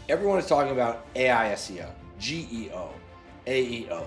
Everyone is talking about AI SEO, GEO, AEO,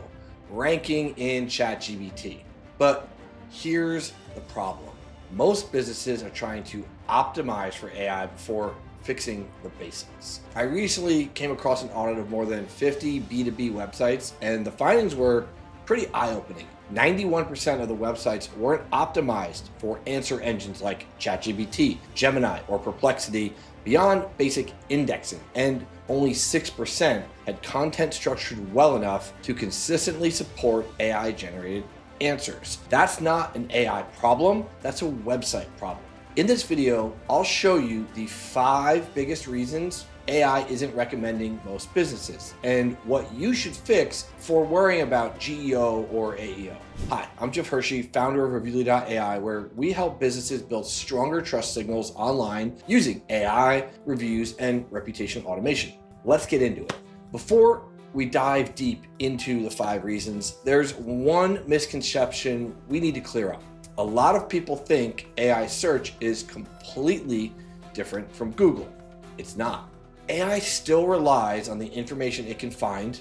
ranking in ChatGPT. But here's the problem. Most businesses are trying to optimize for AI before fixing the basics. I recently came across an audit of more than 50 B2B websites, and the findings were pretty eye-opening. 91% of the websites weren't optimized for answer engines like ChatGPT, Gemini, or Perplexity beyond basic indexing, and only 6% had content structured well enough to consistently support AI-generated answers. That's not an AI problem, that's a website problem. In this video, I'll show you the 5 biggest reasons AI isn't recommending most businesses and what you should fix for worrying about GEO or AEO. Hi, I'm Herschy, founder of Reviewly.ai, where we help businesses build stronger trust signals online using AI, reviews, and reputation automation. Let's get into it. Before we dive deep into the 5 reasons, there's one misconception we need to clear up. A lot of people think AI search is completely different from Google. It's not. AI still relies on the information it can find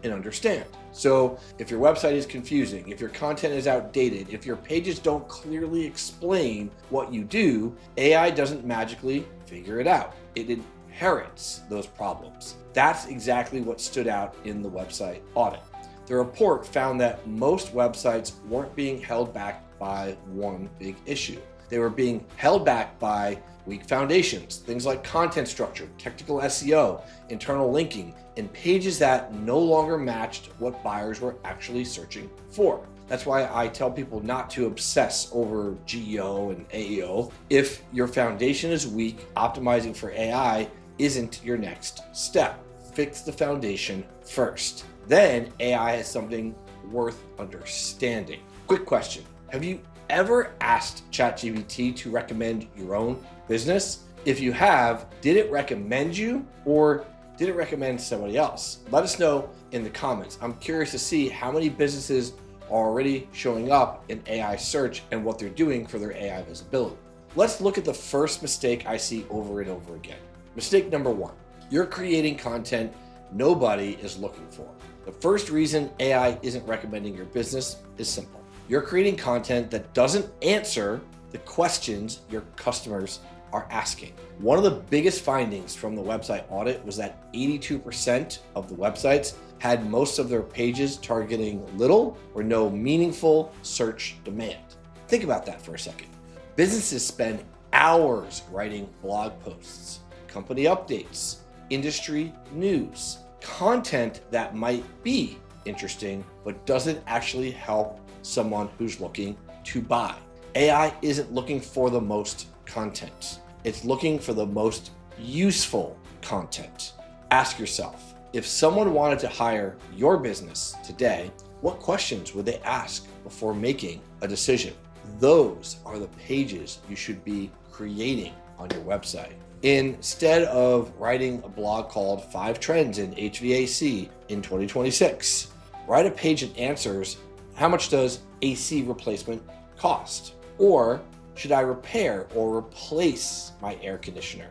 and understand. So if your website is confusing, if your content is outdated, if your pages don't clearly explain what you do, AI doesn't magically figure it out. It inherits those problems. That's exactly what stood out in the website audit. The report found that most websites weren't being held back by one big issue. They were being held back by weak foundations, things like content structure, technical SEO, internal linking, and pages that no longer matched what buyers were actually searching for. That's why I tell people not to obsess over GEO and AEO. If your foundation is weak, optimizing for AI isn't your next step. Fix the foundation first. Then AI is something worth understanding. Quick question. Have you ever asked ChatGPT to recommend your own business? If you have, did it recommend you or did it recommend somebody else? Let us know in the comments. I'm curious to see how many businesses are already showing up in AI search and what they're doing for their AI visibility. Let's look at the first mistake I see over and over again. Mistake number 1, you're creating content nobody is looking for. The first reason AI isn't recommending your business is simple. You're creating content that doesn't answer the questions your customers are asking. One of the biggest findings from the website audit was that 82% of the websites had most of their pages targeting little or no meaningful search demand. Think about that for a second. Businesses spend hours writing blog posts, company updates, industry news, content that might be interesting but doesn't actually help someone who's looking to buy. AI isn't looking for the most content. It's looking for the most useful content. Ask yourself, if someone wanted to hire your business today, what questions would they ask before making a decision? Those are the pages you should be creating on your website. Instead of writing a blog called 5 Trends in HVAC in 2026, write a page that answers, how much does AC replacement cost? Or should I repair or replace my air conditioner?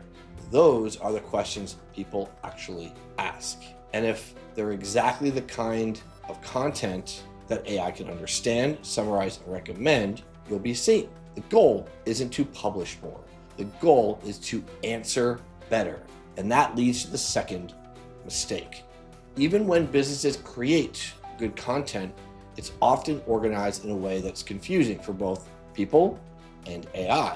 Those are the questions people actually ask. And if they're exactly the kind of content that AI can understand, summarize, and recommend, you'll be seen. The goal isn't to publish more. The goal is to answer better. And that leads to the second mistake. Even when businesses create good content, it's often organized in a way that's confusing for both people and AI,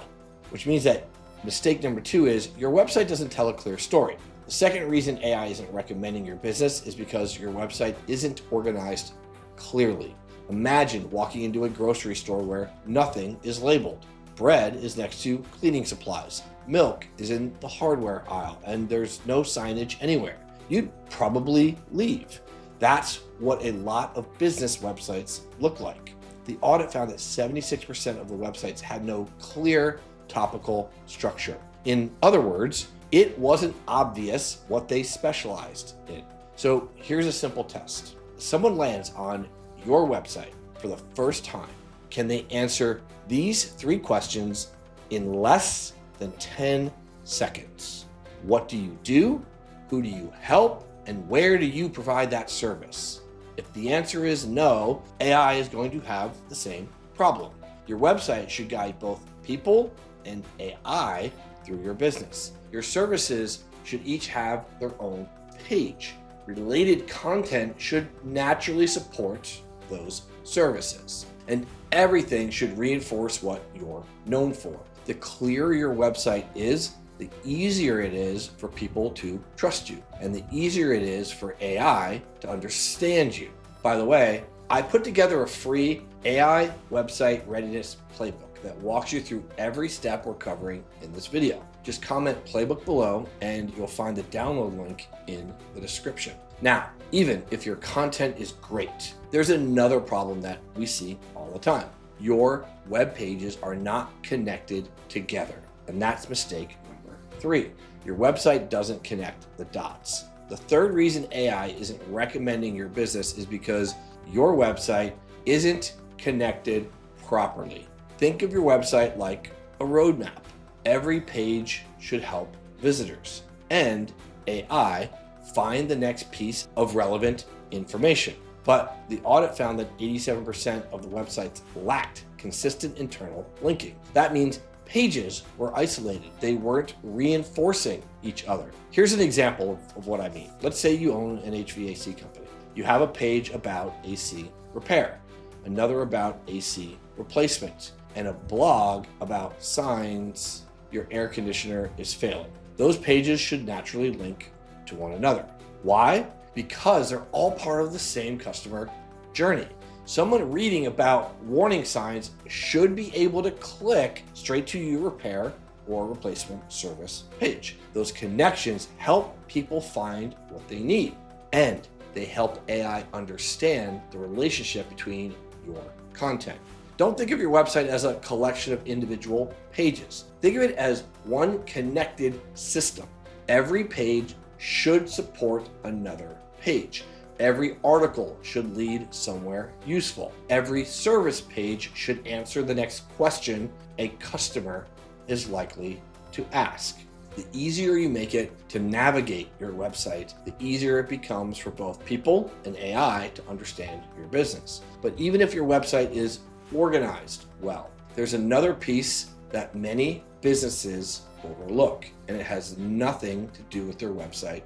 which means that mistake number 2 is your website doesn't tell a clear story. The second reason AI isn't recommending your business is because your website isn't organized clearly. Imagine walking into a grocery store where nothing is labeled. Bread is next to cleaning supplies. Milk is in the hardware aisle, and there's no signage anywhere. You'd probably leave. That's what a lot of business websites look like. The audit found that 76% of the websites had no clear topical structure. In other words, it wasn't obvious what they specialized in. So here's a simple test. If someone lands on your website for the first time, can they answer these 3 questions in less than 10 seconds? What do you do? Who do you help? And where do you provide that service? If the answer is no, AI is going to have the same problem. Your website should guide both people and AI through your business. Your services should each have their own page. Related content should naturally support those services. And everything should reinforce what you're known for. The clearer your website is, the easier it is for people to trust you, and the easier it is for AI to understand you. By the way, I put together a free AI website readiness playbook that walks you through every step we're covering in this video. Just comment playbook below and you'll find the download link in the description. Now, even if your content is great, there's another problem that we see all the time. Your web pages are not connected together, and that's mistake number 3. Your website doesn't connect the dots. The third reason AI isn't recommending your business is because your website isn't connected properly. Think of your website like a roadmap. Every page should help visitors and AI find the next piece of relevant information. But the audit found that 87% of the websites lacked consistent internal linking. That means pages were isolated. They weren't reinforcing each other. Here's an example of what I mean. Let's say you own an HVAC company. You have a page about AC repair, another about AC replacement, and a blog about signs your air conditioner is failing. Those pages should naturally link to one another. Why? Because they're all part of the same customer journey. Someone reading about warning signs should be able to click straight to your repair or replacement service page. Those connections help people find what they need, and they help AI understand the relationship between your content. Don't think of your website as a collection of individual pages. Think of it as one connected system. Every page should support another page. Every article should lead somewhere useful. Every service page should answer the next question a customer is likely to ask. The easier you make it to navigate your website, the easier it becomes for both people and AI to understand your business. But even if your website is organized well, there's another piece that many businesses overlook, and it has nothing to do with their website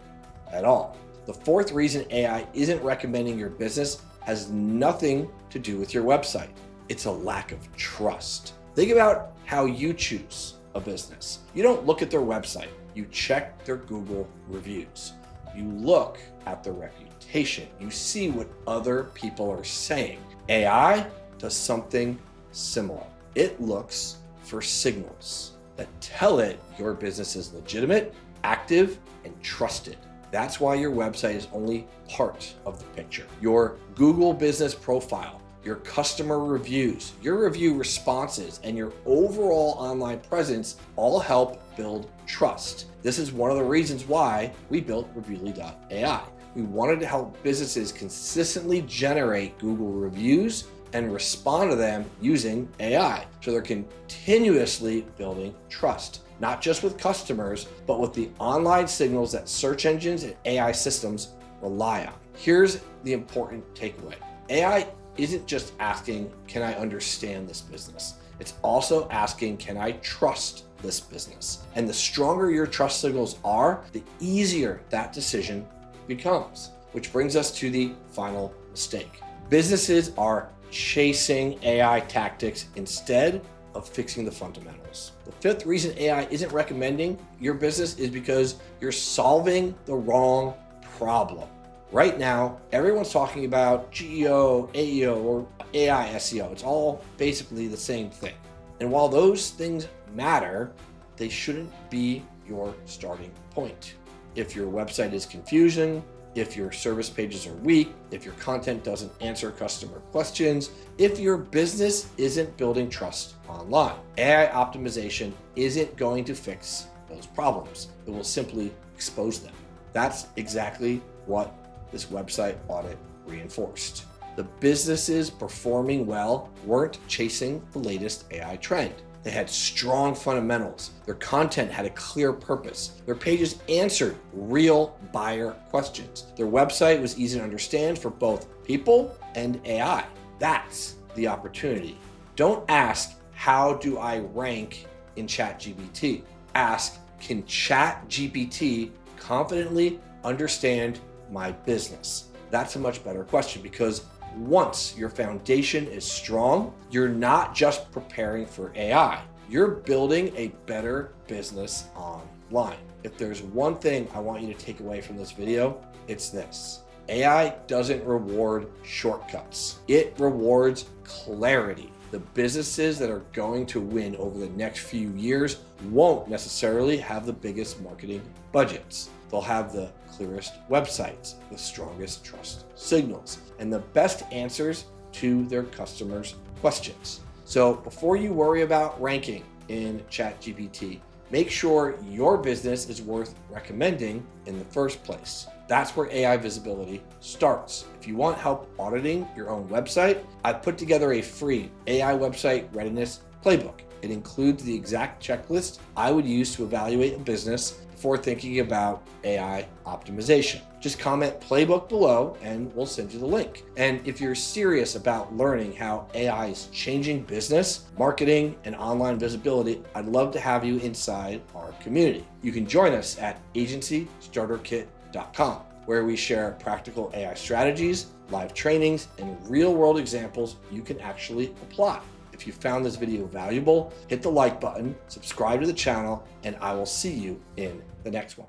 at all. The fourth reason AI isn't recommending your business has nothing to do with your website. It's a lack of trust. Think about how you choose a business. You don't look at their website. You check their Google reviews. You look at their reputation. You see what other people are saying. AI does something similar. It looks for signals that tell it your business is legitimate, active, and trusted. That's why your website is only part of the picture. Your Google business profile, your customer reviews, your review responses, and your overall online presence all help build trust. This is one of the reasons why we built Reviewly.ai. We wanted to help businesses consistently generate Google reviews and respond to them using AI. So they're continuously building trust, not just with customers, but with the online signals that search engines and AI systems rely on. Here's the important takeaway. AI isn't just asking, can I understand this business? It's also asking, can I trust this business? And the stronger your trust signals are, the easier that decision becomes. Which brings us to the final mistake. Businesses are chasing AI tactics instead of fixing the fundamentals. The fifth reason AI isn't recommending your business is because you're solving the wrong problem. Right now, everyone's talking about GEO, AEO, or AI SEO. It's all basically the same thing. And while those things matter, they shouldn't be your starting point. If your website is confusing, if your service pages are weak, if your content doesn't answer customer questions, if your business isn't building trust online, AI optimization isn't going to fix those problems. It will simply expose them. That's exactly what this website audit reinforced. The businesses performing well weren't chasing the latest AI trend. They had strong fundamentals. Their content had a clear purpose. Their pages answered real buyer questions. Their website was easy to understand for both people and AI. That's the opportunity. Don't ask, how do I rank in ChatGPT? Ask, can ChatGPT confidently understand my business? That's a much better question, because once your foundation is strong, you're not just preparing for AI, you're building a better business online. If there's one thing I want you to take away from this video, it's this. AI doesn't reward shortcuts. It rewards clarity. The businesses that are going to win over the next few years won't necessarily have the biggest marketing budgets. They'll have the clearest websites, the strongest trust signals, and the best answers to their customers' questions. So before you worry about ranking in ChatGPT, make sure your business is worth recommending in the first place. That's where AI visibility starts. If you want help auditing your own website, I've put together a free AI website readiness playbook. It includes the exact checklist I would use to evaluate a business before thinking about AI optimization. Just comment playbook below and we'll send you the link. And if you're serious about learning how AI is changing business, marketing, and online visibility, I'd love to have you inside our community. You can join us at agencystarterkit.com, where we share practical AI strategies, live trainings, and real-world examples you can actually apply. If you found this video valuable, hit the like button, subscribe to the channel, and I will see you in the next one.